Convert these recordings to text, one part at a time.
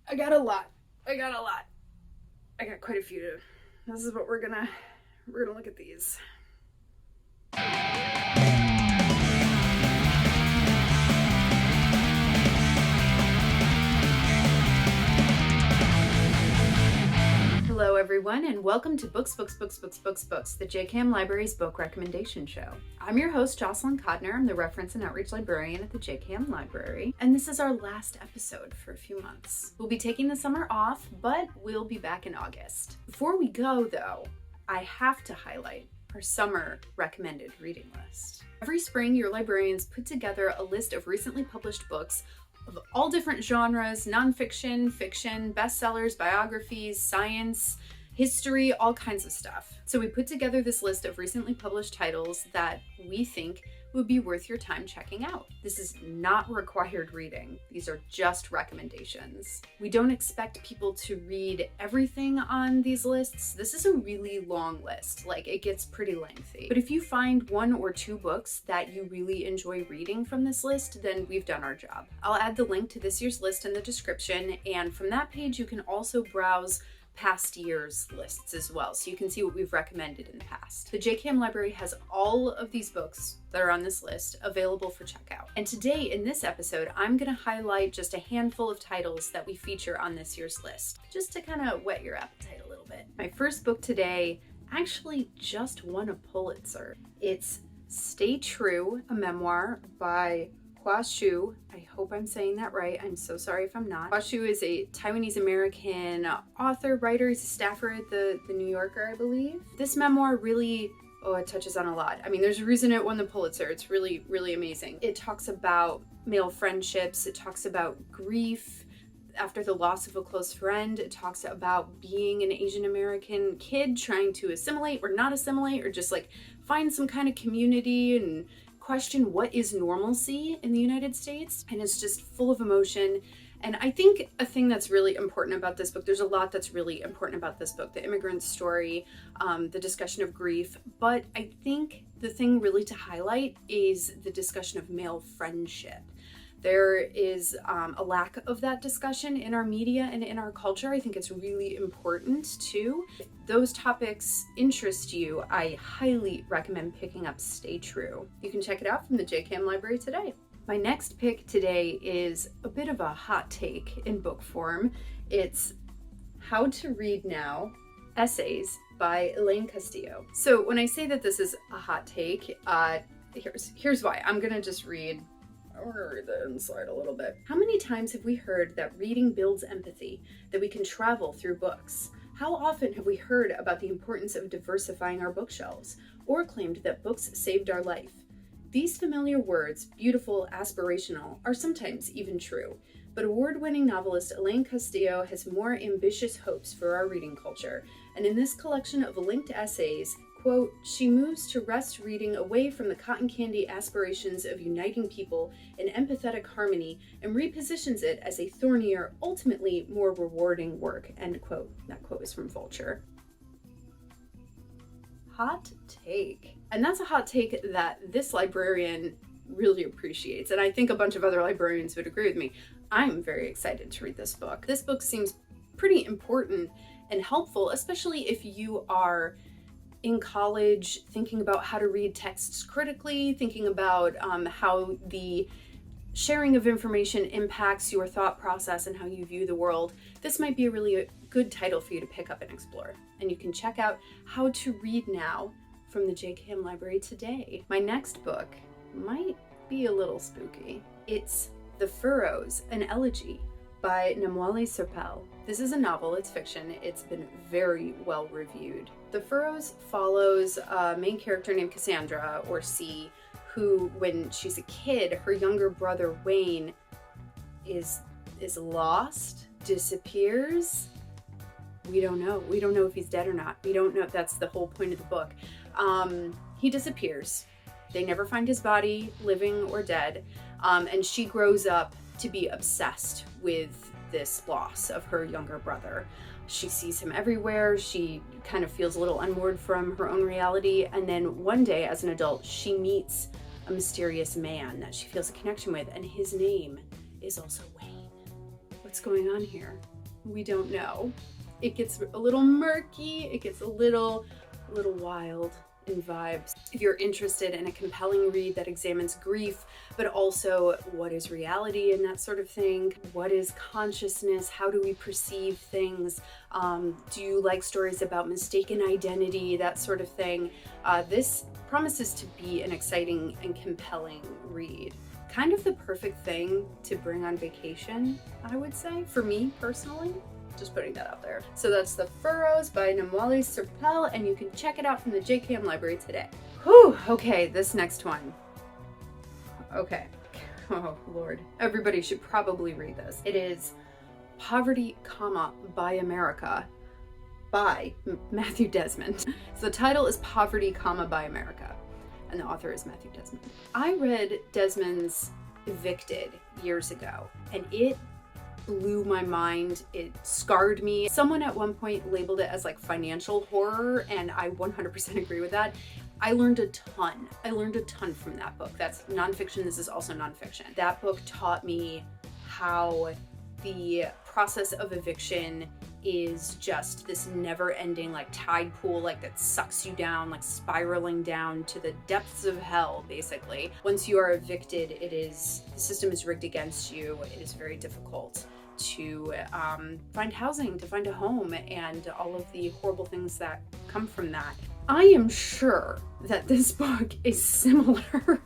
I got a lot. I got a lot. I got quite a few to. This is what we're gonna look at these. Hello everyone and welcome to Books, the JCAM Library's book recommendation show. I'm your host Jocelyn Codner. I'm the reference and outreach librarian at the JCAM Library, and this is our last episode for a few months. We'll be taking the summer off, but we'll be back in August. Before we go though, I have to highlight our summer recommended reading list. Every spring, your librarians put together a list of recently published books of all different genres: nonfiction, fiction, bestsellers, biographies, science, history, all kinds of stuff. So we put together this list of recently published titles that we think would be worth your time checking out. This is not required reading. These are just recommendations. We don't expect people to read everything on these lists. This is a really long list. Like, it gets pretty lengthy. But if you find one or two books that you really enjoy reading from this list, then we've done our job. I'll add the link to this year's list in the description, and from that page you can also browse past year's lists as well, so you can see what we've recommended in the past. The JCAM Library has all of these books that are on this list available for checkout. And today in this episode, I'm going to highlight just a handful of titles that we feature on this year's list, just to kind of whet your appetite a little bit. My first book today actually just won a Pulitzer. It's Stay True, a memoir by Hua Xu. I hope I'm saying that right. I'm so sorry if I'm not. Hua Xu is a Taiwanese-American author, writer. He's a staffer at the New Yorker, I believe. This memoir really, it touches on a lot. I mean, there's a reason it won the Pulitzer. It's really, really amazing. It talks about male friendships. It talks about grief after the loss of a close friend. It talks about being an Asian American kid trying to assimilate or not assimilate, or just like find some kind of community and question what is normalcy in the United States. And it's just full of emotion. And I think a thing that's really important about this book, there's a lot that's really important about this book: the immigrant story, the discussion of grief, but I think the thing really to highlight is the discussion of male friendship. There is a lack of that discussion in our media and in our culture. I think it's really important too. If those topics interest you, I highly recommend picking up Stay True. You can check it out from the JCAM Library today. My next pick today is a bit of a hot take in book form. It's How to Read Now: Essays by Elaine Castillo. So when I say that this is a hot take, here's why. I'm gonna read the inside a little bit. How many times have we heard that reading builds empathy, that we can travel through books? How often have we heard about the importance of diversifying our bookshelves, or claimed that books saved our life? These familiar words, beautiful, aspirational, are sometimes even true, but award-winning novelist Elaine Castillo has more ambitious hopes for our reading culture, and in this collection of linked essays, quote, she moves to wrest reading away from the cotton candy aspirations of uniting people in empathetic harmony and repositions it as a thornier, ultimately more rewarding work, end quote. That quote is from Vulture. Hot take. And that's a hot take that this librarian really appreciates, and I think a bunch of other librarians would agree with me. I'm very excited to read this book. This book seems pretty important and helpful, especially if you are in college thinking about how to read texts critically, thinking about how the sharing of information impacts your thought process and how you view the world. This might be a really good title for you to pick up and explore. And you can check out How to Read Now from the JCAM Library today. My next book might be a little spooky. It's The Furrows, an Elegy by Namwali Serpell. This is a novel, it's fiction. It's been very well reviewed. The Furrows follows a main character named Cassandra, or C, who, when she's a kid, her younger brother Wayne is lost, disappears. We don't know. We don't know if he's dead or not. We don't know. That's the whole point of the book. He disappears. They never find his body, living or dead, and she grows up to be obsessed with this loss of her younger brother. She sees him everywhere. She kind of feels a little unmoored from her own reality. And then one day as an adult, she meets a mysterious man that she feels a connection with, and his name is also Wayne. What's what's going on here? We don't know. It gets a little murky, it gets a little wild in vibes. If you're interested in a compelling read that examines grief, but also what is reality and that sort of thing, what is consciousness, how do we perceive things, do you like stories about mistaken identity, that sort of thing, this promises to be an exciting and compelling read. Kind of the perfect thing to bring on vacation, I would say, for me personally. Just putting that out there. So that's The Furrows by Namwali Serpell, and you can check it out from the JKM library today. Whew, okay, this next one. Okay, oh Lord. Everybody should probably read this. It is Poverty, by America by Matthew Desmond. So the title is Poverty, by America, and the author is Matthew Desmond. I read Desmond's Evicted years ago, and it blew my mind. It scarred me. Someone at one point labeled it as like financial horror, and I 100% agree with that. I learned a ton. From that book. That's nonfiction. This is also nonfiction. That book taught me how the process of eviction is just this never-ending like tide pool, like that sucks you down, like spiraling down to the depths of hell, basically. Once you are evicted, the system is rigged against you. It is very difficult to find housing, to find a home, and all of the horrible things that come from that. I am sure that this book is similar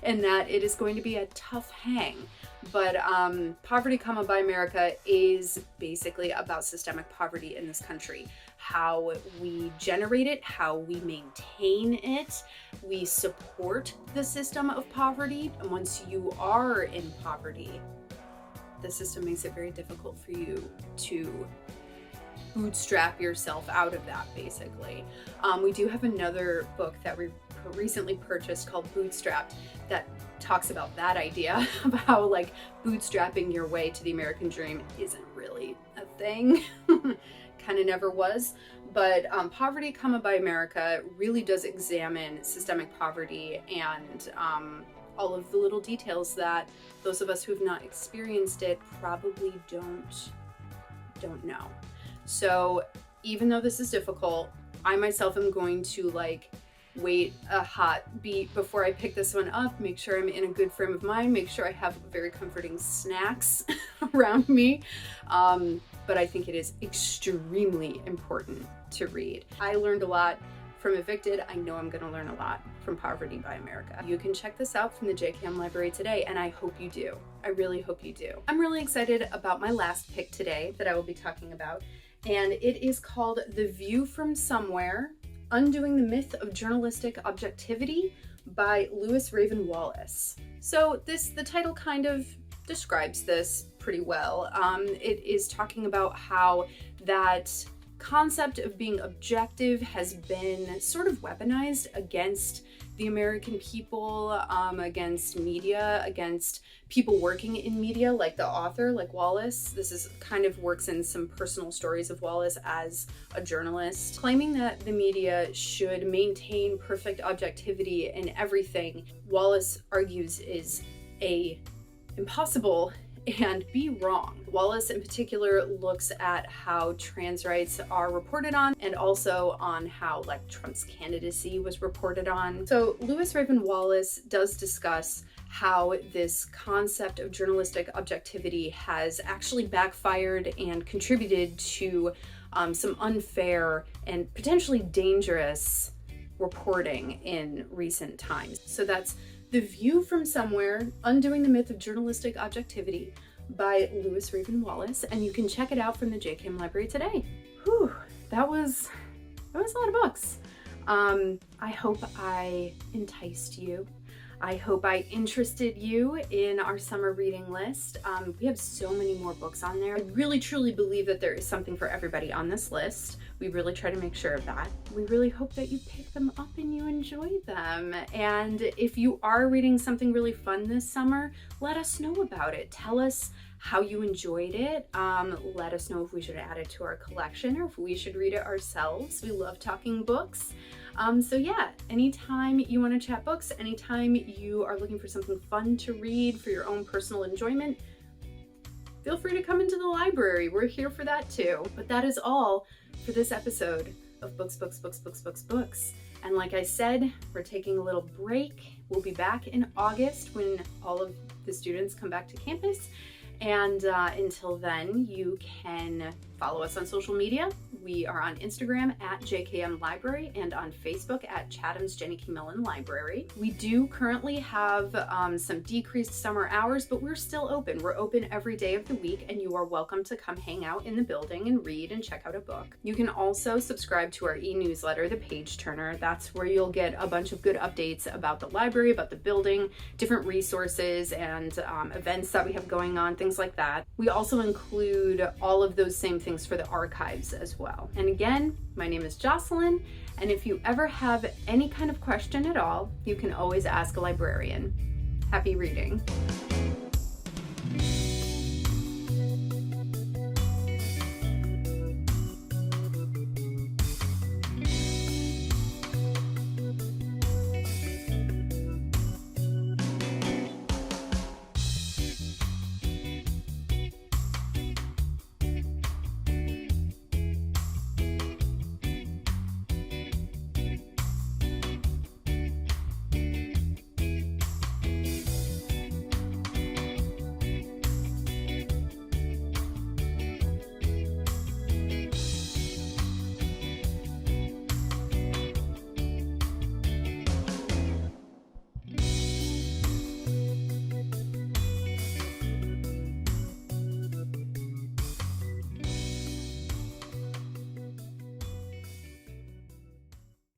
in that it is going to be a tough hang. But Poverty, by America is basically about systemic poverty in this country. How we generate it, how we maintain it, we support the system of poverty. And once you are in poverty, the system makes it very difficult for you to bootstrap yourself out of that, basically. We do have another book that we recently purchased called Bootstrapped that talks about that idea of how like bootstrapping your way to the American dream isn't really a thing. Kind of never was. But Poverty, by America really does examine systemic poverty and all of the little details that those of us who have not experienced it probably don't know. So even though this is difficult, I myself am going to like wait a hot beat before I pick this one up, make sure I'm in a good frame of mind, make sure I have very comforting snacks around me. But I think it is extremely important to read. I learned a lot from Evicted. I know I'm going to learn a lot from Poverty by America. You can check this out from the JKM library today, and I hope you do. I really hope you do. I'm really excited about my last pick today that I will be talking about, and it is called The View from Somewhere: Undoing the Myth of Journalistic Objectivity by Lewis Raven Wallace. So the title kind of describes this pretty well. It is talking about how that concept of being objective has been sort of weaponized against the American people, against media, against people working in media, like the author, like Wallace. This is kind of works in some personal stories of Wallace as a journalist, claiming that the media should maintain perfect objectivity in everything. Wallace argues is impossible and be wrong. Wallace in particular looks at how trans rights are reported on, and also on how like Trump's candidacy was reported on. So Lewis Raven Wallace does discuss how this concept of journalistic objectivity has actually backfired and contributed to some unfair and potentially dangerous reporting in recent times. So that's The View from Somewhere: Undoing the Myth of Journalistic Objectivity by Lewis Raven Wallace, and you can check it out from the JKM library today. Whew, that was a lot of books. I hope I enticed you. I hope I interested you in our summer reading list. We have so many more books on there. I really truly believe that there is something for everybody on this list. We really try to make sure of that. We really hope that you pick them up and you enjoy them. And if you are reading something really fun this summer, let us know about it. Tell us how you enjoyed it. Let us know if we should add it to our collection or if we should read it ourselves. We love talking books. So yeah, anytime you want to chat books, anytime you are looking for something fun to read for your own personal enjoyment, feel free to come into the library. We're here for that too. But that is all for this episode of Books, Books, Books, Books, Books, Books. And like I said, we're taking a little break. We'll be back in August when all of the students come back to campus. And until then, you can follow us on social media. We are on Instagram at JKM Library and on Facebook at Chatham's Jenny K. Millen Library. We do currently have some decreased summer hours, but we're still open. We're open every day of the week, and you are welcome to come hang out in the building and read and check out a book. You can also subscribe to our e-newsletter, The Page Turner. That's where you'll get a bunch of good updates about the library, about the building, different resources and events that we have going on, things like that. We also include all of those same things for the archives as well. And again, my name is Jocelyn, and if you ever have any kind of question at all, you can always ask a librarian. Happy reading.